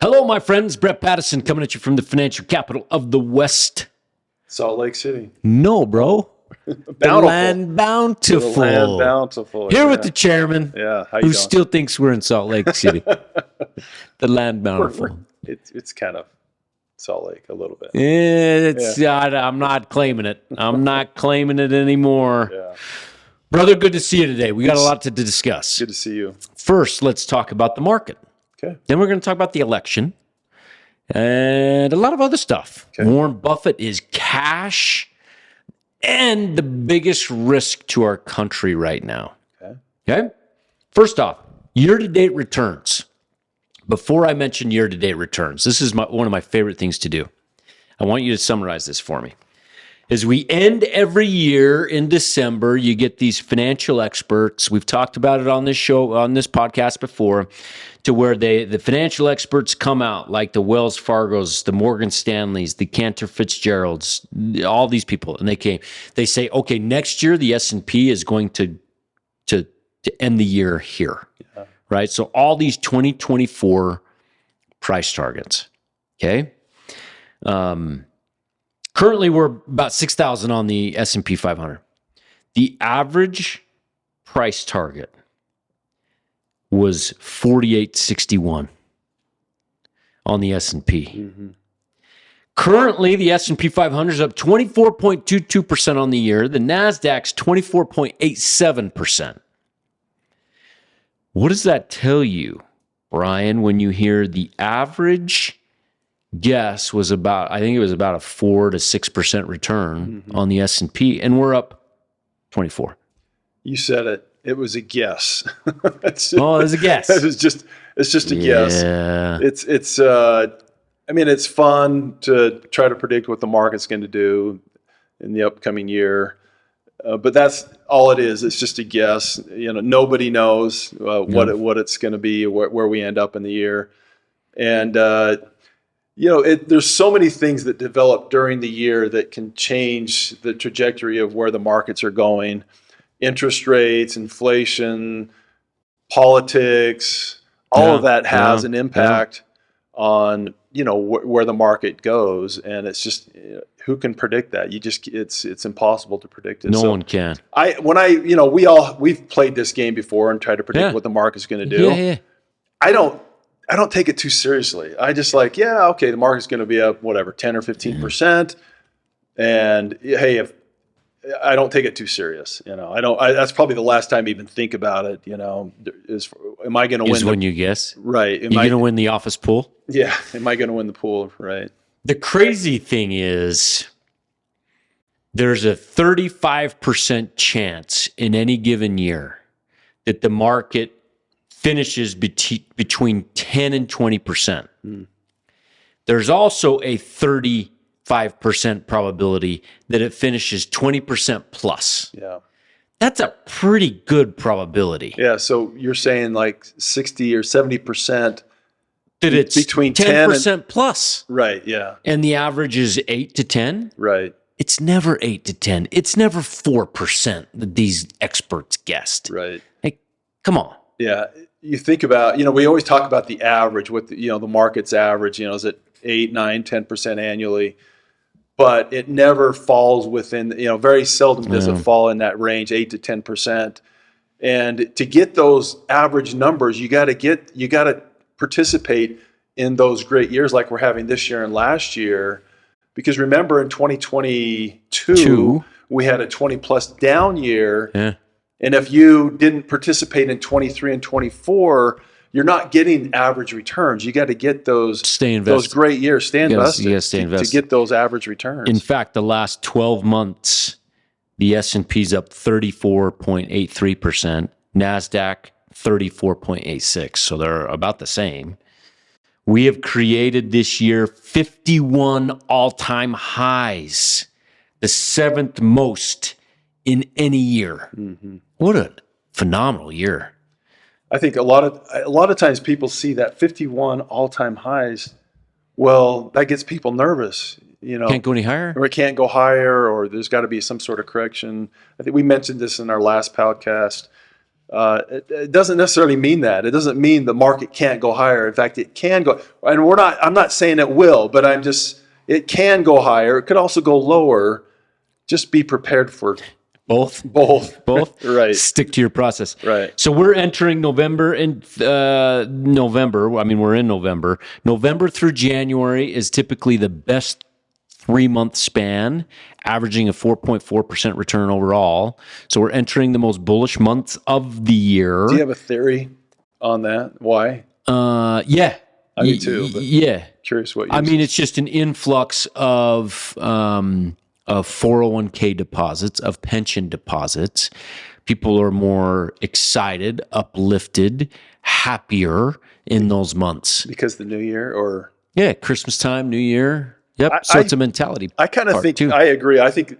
Hello, my friends. Brett Pattison coming at you from the financial capital of the West. Salt Lake City. No, bro. The land bountiful. The land bountiful. Here with the chairman, how you who doing? still thinks we're in Salt Lake City. The land bountiful. It's kind of Salt Lake a little bit. I'm not claiming it. I'm not claiming it anymore. Yeah. Brother, good to see you today. We got a lot to discuss. Good to see you. First, let's talk about the market. Okay. Then we're going to talk about the election and a lot of other stuff. Okay. Warren Buffett is cash and the biggest risk to our country right now. Okay. First off, year-to-date returns. Before I mention year-to-date returns, this is one of my favorite things to do. I want you to summarize this for me. As we end every year in December, you get these financial experts. We've talked about it on this show, on this podcast before, to where the financial experts come out, like the Wells Fargos, the Morgan Stanleys, the Cantor Fitzgeralds, all these people, and they say, okay, next year the S&P is going to end the year here, right? So all these 2024 price targets, okay? Currently, we're about 6,000 on the S&P 500. The average price target was 48.61 on the S&P. Mm-hmm. Currently, the S&P 500 is up 24.22% on the year. The NASDAQ's 24.87%. What does that tell you, Brian, when you hear the average guess was about, I think it was about a 4 to 6% return on the S&P, and we're up 24. You said it. It was a guess. It was a guess. It's just a guess. It's I mean, it's fun to try to predict what the market's going to do in the upcoming year. But that's all it is. It's just a guess. Nobody knows what it's going to be, where we end up in the year. And there's so many things that develop during the year that can change the trajectory of where the markets are going. Interest rates, inflation, politics, all of that has an impact on, where the market goes. And it's just, who can predict that? It's impossible to predict it. No one can. We've played this game before and tried to predict what the market's going to do. Yeah. I don't take it too seriously. I just the market's going to be up, 10 or 15%. And hey, if I don't take it too serious, that's probably the last time I even think about it, am I going to win? When you guess. Right. Am I going to win the office pool? Yeah. Am I going to win the pool? Right. The crazy thing is there's a 35% chance in any given year that the market finishes between 10 and 20%. There's also a 35% probability that it finishes 20% plus. Yeah. That's a pretty good probability. Yeah. So you're saying like 60 or 70% that it's between 10% plus. Right. Yeah. And the average is 8 to 10. Right. It's never 8 to 10. It's never 4% that these experts guessed. Right. Hey, come on. Yeah. You think about, we always talk about the average, what the market's average, is it 8, 9, 10% annually, but it never falls within, very seldom does it fall in that range, 8 to 10%. And to get those average numbers, you got to participate in those great years like we're having this year and last year. Because remember, in 2022, we had a 20 plus down year. Yeah. And if you didn't participate in 23 and 24, you're not getting average returns. You got to get those great years. Stay invested. Yes, stay invested to get those average returns. In fact, the last 12 months, the S&P's up 34.83%, NASDAQ 34.86%. So they're about the same. We have created this year 51 all-time highs, the seventh most in any year. What a phenomenal year. I think a lot of times people see that 51 all-time highs. Well, that gets people nervous. Can't go any higher? Or it can't go higher, or there's got to be some sort of correction. I think we mentioned this in our last podcast. It doesn't necessarily mean that. It doesn't mean the market can't go higher. In fact, it can go. And I'm not saying it will, but it can go higher. It could also go lower. Just be prepared for both. Right. Stick to your process. Right. So we're entering November and November. I mean, we're in November. November through January is typically the best 3-month span, averaging a 4.4% return overall. So we're entering the most bullish months of the year. Do you have a theory on that? Why? Yeah. I do too. But yeah. Curious what you I mean, it's just an influx of 401k deposits, of pension deposits. People are more excited, uplifted, happier in those months. Because the new year or? Yeah, Christmas time, New Year. Yep. So it's a mentality. I kind of think, too. I agree. I think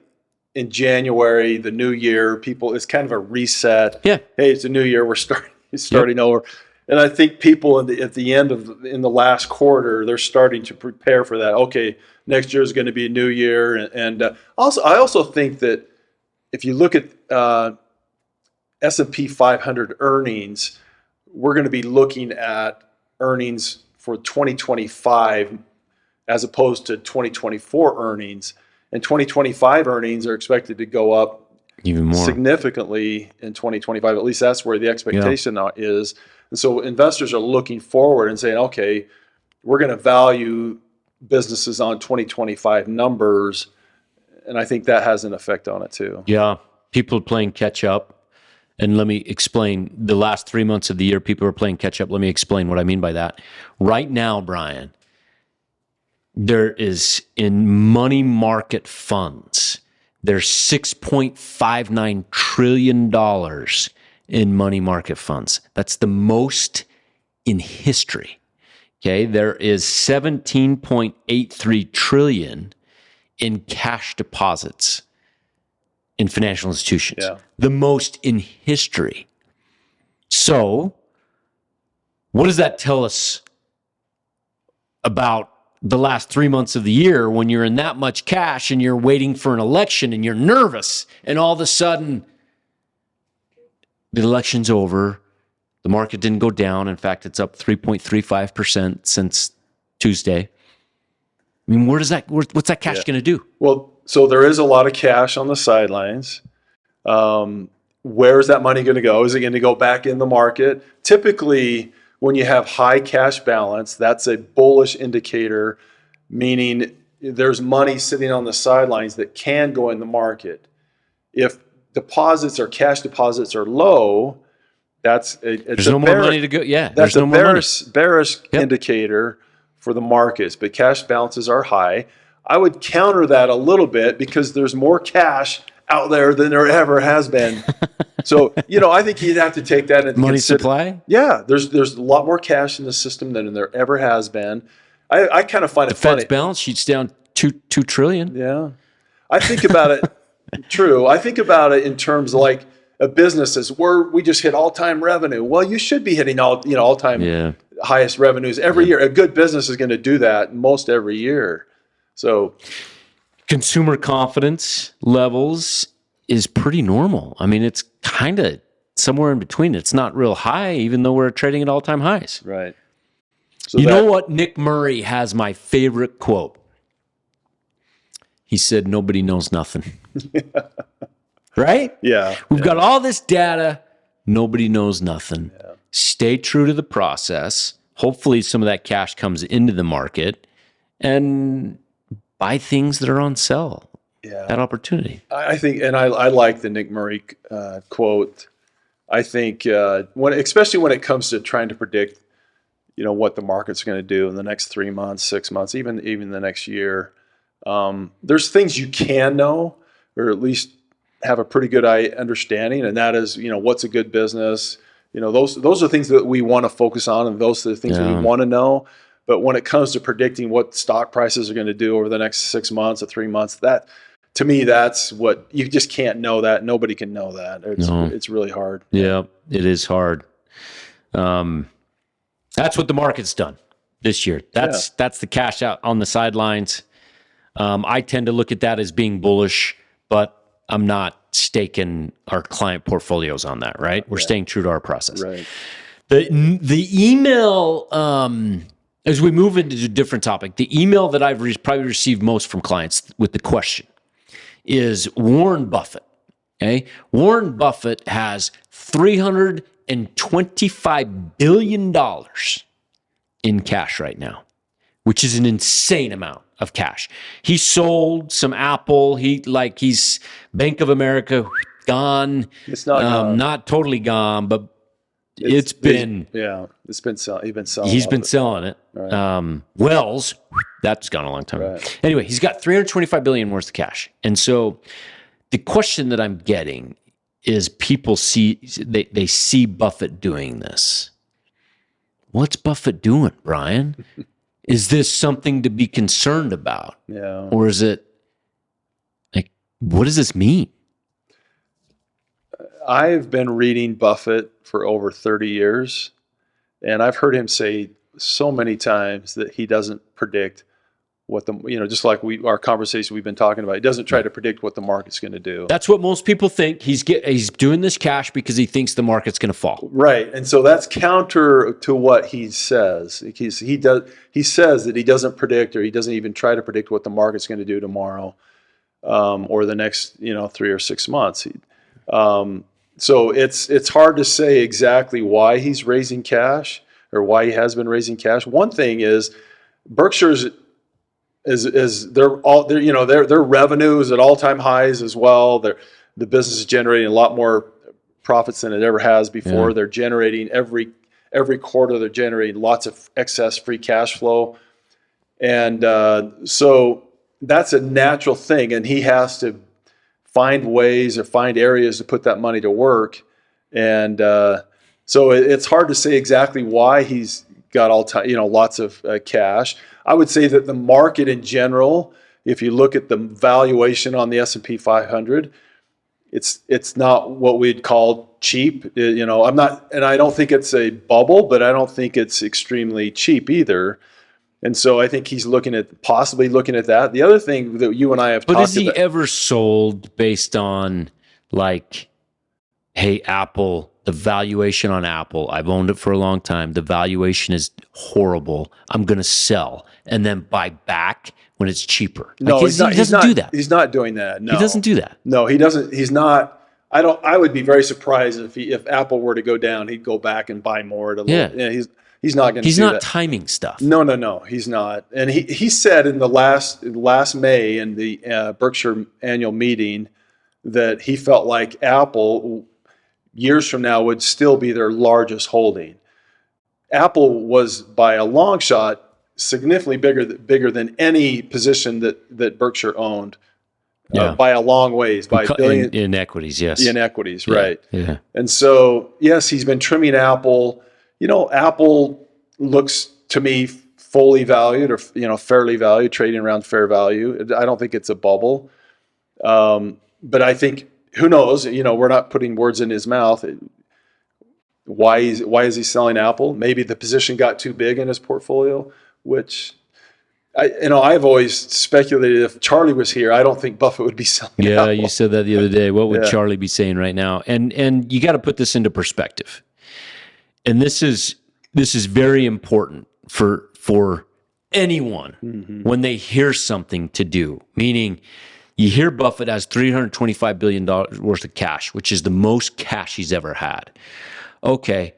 in January, the new year, it's kind of a reset. Yeah. Hey, it's a new year. We're starting over. And I think people in the last quarter, they're starting to prepare for that. Okay, next year is going to be a new year. And I also think that if you look at S&P 500 earnings, we're going to be looking at earnings for 2025 as opposed to 2024 earnings. And 2025 earnings are expected to go up even more significantly in 2025. At least that's where the expectation is. And so investors are looking forward and saying, okay, we're going to value businesses on 2025 numbers. And I think that has an effect on it too. Yeah. People playing catch up. And let me explain. The last 3 months of the year, people are playing catch up. Let me explain what I mean by that. Right now, Brian, there is in money market funds, there's $6.59 trillion in money market funds. That's the most in history. Okay, there is 17.83 trillion in cash deposits in financial institutions. Yeah. The most in history. So, what does that tell us about the last 3 months of the year when you're in that much cash and you're waiting for an election and you're nervous and all of a sudden the election's over, the market didn't go down. In fact, it's up 3.35% since Tuesday. I mean, what's that cash going to do? Well, so there is a lot of cash on the sidelines. Where is that money going to go? Is it going to go back in the market? Typically, when you have high cash balance, that's a bullish indicator, meaning there's money sitting on the sidelines that can go in the market. If deposits or cash deposits are low, there's no more money to go. Yeah, that's a bearish indicator for the markets. But cash balances are high. I would counter that a little bit because there's more cash out there than there ever has been. So, I think you'd have to take that into money supply. Yeah, there's a lot more cash in the system than there ever has been. I kind of find it funny. The Fed's balance sheet's down $2 trillion. Yeah, I think about it. True. I think about it in terms of like a business we just hit all-time revenue. Well, you should be hitting all-time highest revenues every year. A good business is going to do that most every year. So, consumer confidence levels is pretty normal. I mean, it's kind of somewhere in between. It's not real high, even though we're trading at all-time highs. Right. So you know what? Nick Murray has my favorite quote. He said, "Nobody knows nothing." Right? Yeah. We've got all this data. Nobody knows nothing. Yeah. Stay true to the process. Hopefully some of that cash comes into the market and buy things that are on sale. Yeah. That opportunity. I think, and I like the Nick Murray quote. I think especially when it comes to trying to predict, what the market's going to do in the next 3 months, 6 months, even the next year. There's things you can know, or at least have a pretty good understanding, and that is, what's a good business. Those are things that we want to focus on, and those are the things that we want to know. But when it comes to predicting what stock prices are going to do over the next 6 months or 3 months, that to me, that's what you just can't know that. Nobody can know that. It's really hard. Yeah, it is hard. That's what the market's done this year. That's the cash out on the sidelines. I tend to look at that as being bullish, but I'm not staking our client portfolios on that, right? We're staying true to our process. Right. The email, as we move into a different topic, the email that I've probably received most from clients with the question is Warren Buffett. Okay, Warren Buffett has $325 billion in cash right now, which is an insane amount of cash. He sold some Apple. He's Bank of America gone. It's not gone. Not totally gone, but it's been selling. He's been selling it. Right. Wells, that's gone a long time. Right. Anyway, he's got $325 billion worth of cash, and so the question that I'm getting is people they see Buffett doing this. What's Buffett doing, Brian? Is this something to be concerned about? Yeah. Or is it like, what does this mean? I've been reading Buffett for over 30 years, and I've heard him say so many times that he doesn't predict what just like our conversation we've been talking about, he doesn't try to predict what the market's going to do. That's what most people think. He's doing this cash because he thinks the market's going to fall. Right. And so that's counter to what he says. He says that he doesn't predict, or he doesn't even try to predict what the market's going to do tomorrow, or the next 3 or 6 months. So it's hard to say exactly why he's raising cash or why he has been raising cash. One thing is Berkshire's their revenue is at all-time highs as well. The business is generating a lot more profits than it ever has before. Yeah. They're generating every quarter. They're generating lots of excess free cash flow, and so that's a natural thing. And he has to find ways or find areas to put that money to work. And so it's hard to say exactly why he's got lots of cash. I would say that the market in general, if you look at the valuation on the S&P 500, it's not what we'd call cheap. I'm not, and I don't think it's a bubble, but I don't think it's extremely cheap either. And so I think he's possibly looking at that. The other thing that you and I have talked about. But is he ever sold based on hey, Apple, the valuation on Apple, I've owned it for a long time. The valuation is horrible. I'm going to sell and then buy back when it's cheaper. No, he doesn't do that. He's not doing that. No, he doesn't do that. No, he doesn't. He's not. I would be very surprised if Apple were to go down, he'd go back and buy more. He's not going to. He's not timing stuff. No, he's not. And he said in the last May in the Berkshire annual meeting that he felt like Apple years from now would still be their largest holding. Apple was by a long shot significantly bigger than any position that Berkshire owned. By a long ways, by billion in equities, yes. In equities, right? Yeah. And so, yes, he's been trimming Apple. Apple looks to me fully valued, or fairly valued, trading around fair value. I don't think it's a bubble, but I think who knows? We're not putting words in his mouth. Why is he selling Apple? Maybe the position got too big in his portfolio, which. I've always speculated if Charlie was here, I don't think Buffett would be selling Apple. You said that the other day. What would Charlie be saying right now? And you got to put this into perspective. And this is very important for anyone when they hear something to do. Meaning, you hear Buffett has $325 billion worth of cash, which is the most cash he's ever had. Okay,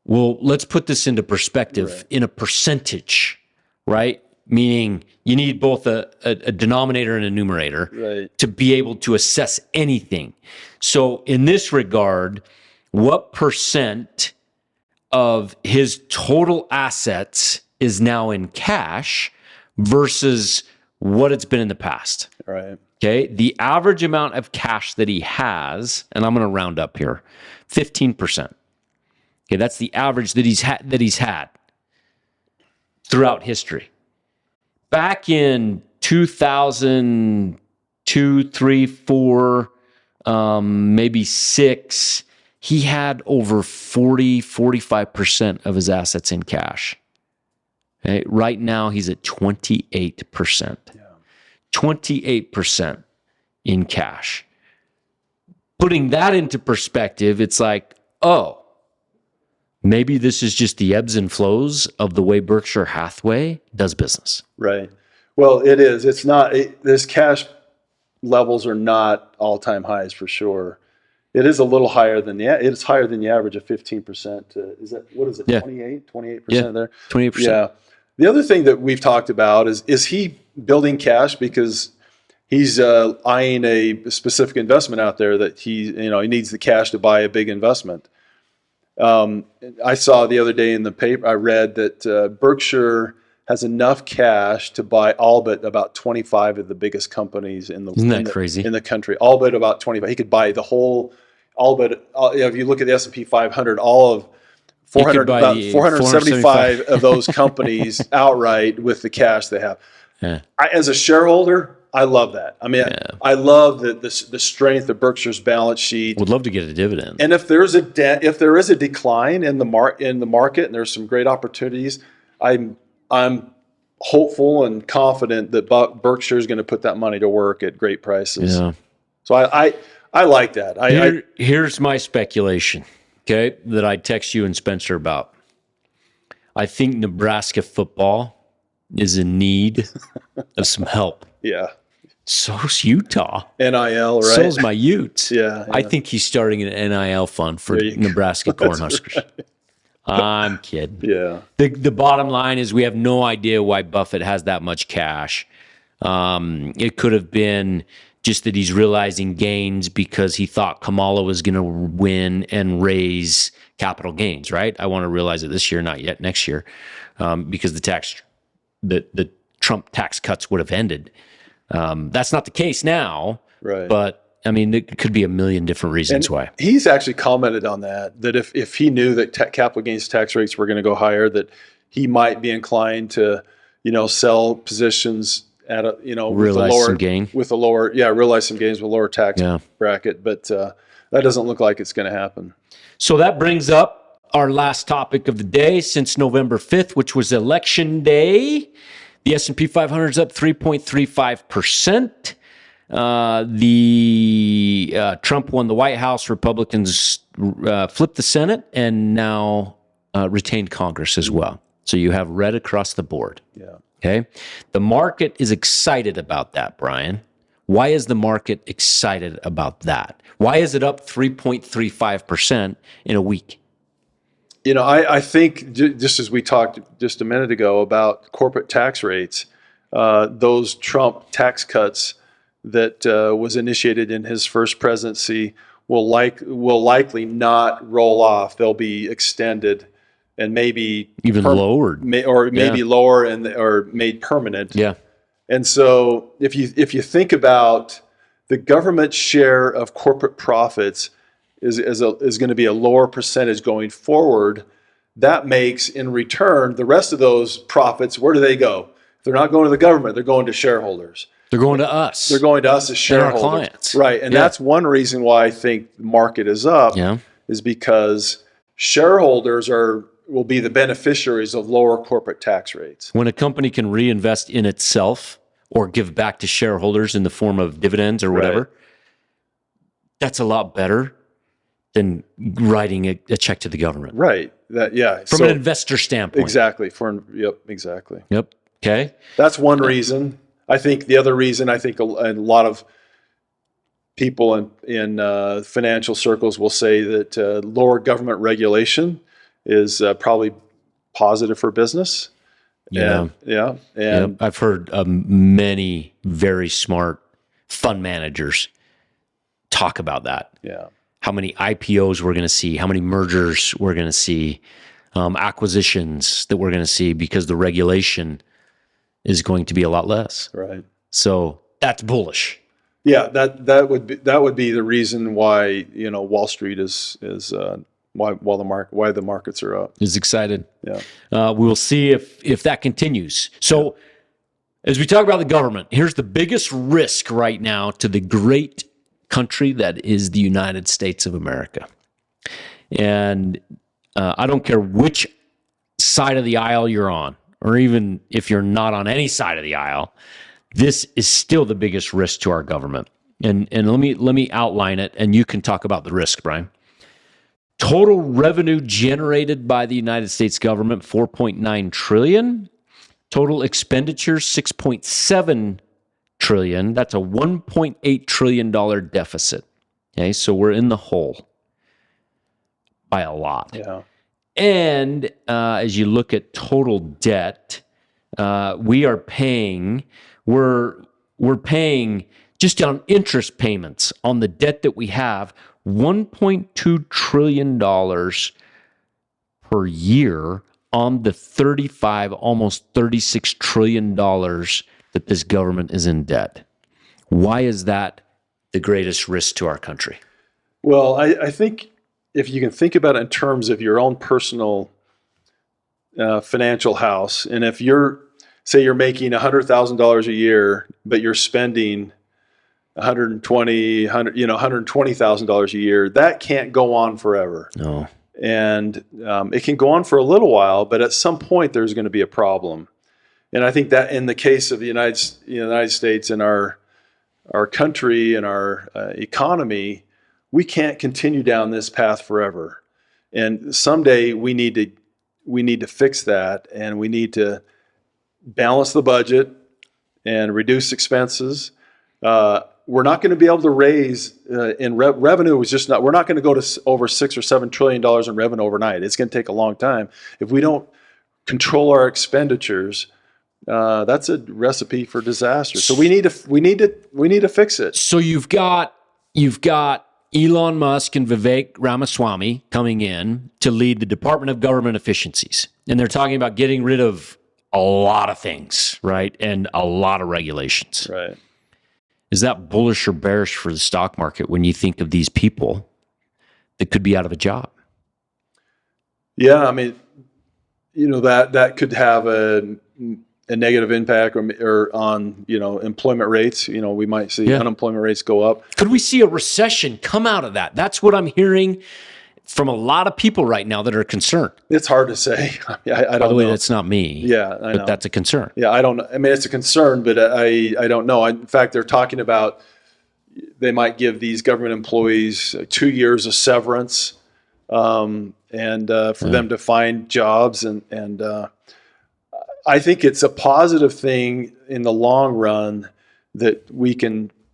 well, let's put this into perspective in a percentage, right? Meaning you need both a denominator and a numerator to be able to assess anything. So in this regard, what percent of his total assets is now in cash versus what it's been in the past? Right. Okay. The average amount of cash that he has, and I'm going to round up here, 15%. Okay, that's the average that he's had throughout history. Back in 2002, 3, 4, maybe 6, he had over 45% of his assets in cash. Okay? Right now, he's at 28%. 28% in cash. putting that into perspective, it's like, oh, maybe this is just the ebbs and flows of the way Berkshire Hathaway does business. Right. Well, it is. It's not. This cash levels are not all-time highs for sure. It is a little higher than it's higher than the average of 15%. Is that what is it? Yeah. 28% there. 28%. Yeah. The other thing that we've talked about is he building cash because he's eyeing a specific investment out there that he needs the cash to buy a big investment. I saw the other day in the paper, I read that Berkshire has enough cash to buy all but about 25 of the biggest companies in the crazy? In the country. All but about 25. He could buy the whole. If you look at the S&P 500, all of 475 of those companies outright with the cash they have. Yeah. As a shareholder, I love that. I mean, I love the strength of Berkshire's balance sheet. Would love to get a dividend. And if there is a decline in the market, and there's some great opportunities, I'm hopeful and confident that Berkshire is going to put that money to work at great prices. Yeah. So I like that. Here's my speculation, okay, that I text you and Spencer about. I think Nebraska football is in need of some help. Yeah. So's Utah. NIL, right? So's my Utes. Yeah. I think he's starting an NIL fund for Nebraska Cornhuskers. Right. I'm kidding. Yeah. The bottom line is we have no idea why Buffett has that much cash. It could have been just that he's realizing gains because he thought Kamala was going to win and raise capital gains, right? I want to realize it this year, not yet next year, because the Trump tax cuts would have ended. That's not the case now, right? But I mean, there could be a million different reasons why. He's actually commented on that if he knew that capital gains tax rates were going to go higher, that he might be inclined to, sell positions at a, realize some gain with a lower, realize some gains with a lower tax bracket. But that doesn't look like it's going to happen. So that brings up our last topic of the day since November 5th, which was Election Day. The S&P 500 is up 3.35%. Trump won the White House. Republicans flipped the Senate and now retained Congress as well. So you have red across the board. Yeah. Okay. The market is excited about that, Brian. Why is the market excited about that? Why is it up 3.35% in a week? I think just as we talked just a minute ago about corporate tax rates, those Trump tax cuts that was initiated in his first presidency will likely not roll off. They'll be extended and maybe even lowered, maybe lower or made permanent. Yeah. And so if you think about the government share of corporate profits is going to be a lower percentage going forward, that makes in return the rest of those profits, where do they go? If they're not going to the government, they're going to shareholders. They're going to us. They're going to us as shareholders. And our clients. Right. And that's one reason why I think the market is up, is because shareholders will be the beneficiaries of lower corporate tax rates. When a company can reinvest in itself or give back to shareholders in the form of dividends or whatever, that's a lot better than writing a check to the government. Right. From an investor standpoint. Exactly. Exactly. Yep. Okay. That's one reason. I think the other reason, a lot of people in financial circles will say that lower government regulation is probably positive for business. And I've heard many very smart fund managers talk about that. Yeah. How many IPOs we're going to see, how many mergers we're going to see, acquisitions that we're going to see because the regulation is going to be a lot less. Right. So that's bullish. Yeah, that would be the reason why Wall Street is why the markets are up. Is excited. Yeah. We will see if that continues. So as we talk about the government, here's the biggest risk right now to the great country that is the United States of America. And I don't care which side of the aisle you're on, or even if you're not on any side of the aisle, this is still the biggest risk to our government. And let me outline it, and you can talk about the risk, Brian. Total revenue generated by the United States government, $4.9 trillion. Total expenditures, $6.7 trillion. That's a $1.8 trillion deficit. Okay, so we're in the hole by a lot. Yeah. And as you look at total debt, we're paying just on interest payments on the debt that we have, $1.2 trillion per year on the almost $36 trillion that this government is in debt. Why is that the greatest risk to our country? Well, I think if you can think about it in terms of your own personal financial house, and if you're making $100,000 a year, but you're spending $120,000 a year, that can't go on forever. No. And it can go on for a little while, but at some point there's going to be a problem. And I think that in the case of the United States and our country and our economy, we can't continue down this path forever. And someday we need to fix that, and we need to balance the budget and reduce expenses. We're not going to be able to raise in revenue is just not. We're not going to go to over $6 or $7 trillion in revenue overnight. It's going to take a long time. If we don't control our expenditures, that's a recipe for disaster. So we need to fix it. So you've got Elon Musk and Vivek Ramaswamy coming in to lead the Department of Government Efficiencies, and they're talking about getting rid of a lot of things, right, and a lot of regulations. Right. Is that bullish or bearish for the stock market when you think of these people that could be out of a job? Yeah, I mean, that could have a negative impact or on employment rates. We might see unemployment rates go up. Could we see a recession come out of that? That's what I'm hearing from a lot of people right now that are concerned. It's hard to say. I don't By the way, know. that's not me. Yeah, I know. But that's a concern. Yeah, I don't know. I mean, it's a concern, but I don't know. In fact, they're talking about they might give these government employees 2 years of severance and for them to find jobs. And I think it's a positive thing in the long run that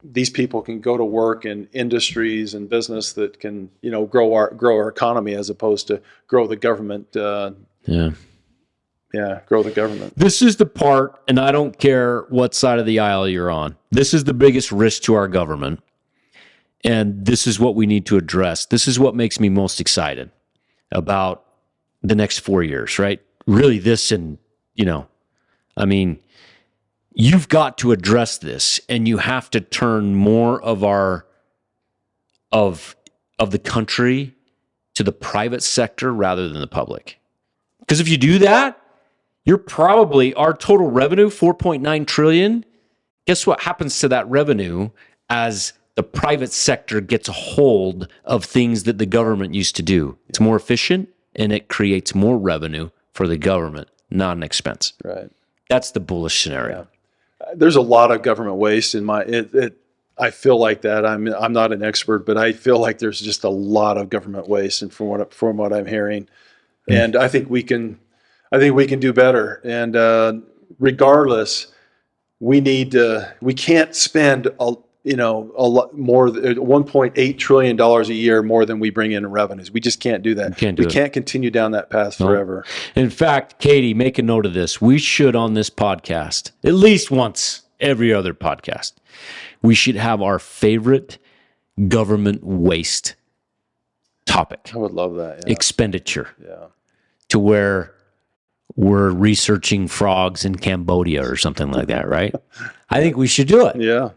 these people can go to work in industries and business that can, grow our economy as opposed to grow the government. Grow the government. This is the part, and I don't care what side of the aisle you're on. This is the biggest risk to our government, and this is what we need to address. This is what makes me most excited about the next 4 years, right? Really, this and, you've got to address this, and you have to turn more of the country to the private sector rather than the public. Because if you do that, you're probably our total revenue, $4.9 trillion. Guess what happens to that revenue as the private sector gets a hold of things that the government used to do? It's more efficient, and it creates more revenue for the government, not an expense. Right. That's the bullish scenario. Yeah. There's a lot of government waste in I feel like that. I'm not an expert, but I feel like there's just a lot of government waste, and from what I'm hearing, and I think we can do better. And regardless, we can't spend a lot more, $1.8 trillion a year more than we bring in revenues. We just can't do that. We can't continue down that path forever. In fact, Katie, make a note of this. We should, on this podcast, at least once every other podcast, we should have our favorite government waste topic. I would love that. Yeah. Expenditure. Yeah. To where we're researching frogs in Cambodia or something like that, right? I think we should do it. Yeah.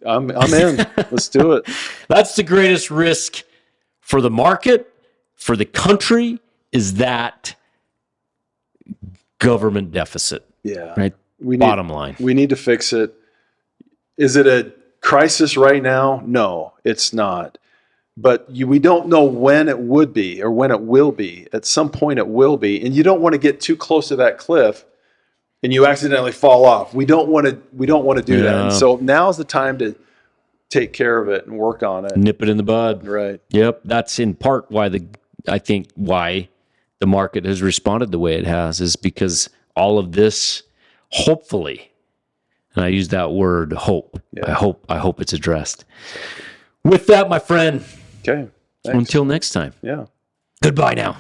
I'm in. Let's do it. That's the greatest risk for the market, for the country, is that government deficit. Yeah. Right? Bottom line. We need to fix it. Is it a crisis right now? No, it's not. But we don't know when it would be or when it will be. At some point it will be. And you don't want to get too close to that cliff and you accidentally fall off. We don't want to do that. And so now is the time to take care of it and work on it. Nip it in the bud. Right. Yep. That's in part why why the market has responded the way it has, is because all of this, hopefully, and I use that word hope. Yeah. I hope it's addressed. With that, my friend. Okay. Thanks. Until next time. Yeah. Goodbye now.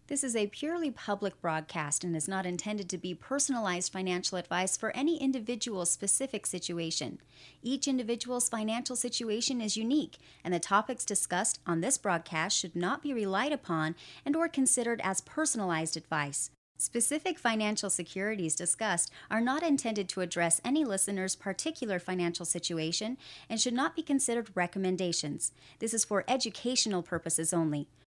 This is a purely public broadcast and is not intended to be personalized financial advice for any individual's specific situation. Each individual's financial situation is unique, and the topics discussed on this broadcast should not be relied upon and or considered as personalized advice. Specific financial securities discussed are not intended to address any listener's particular financial situation and should not be considered recommendations. This is for educational purposes only.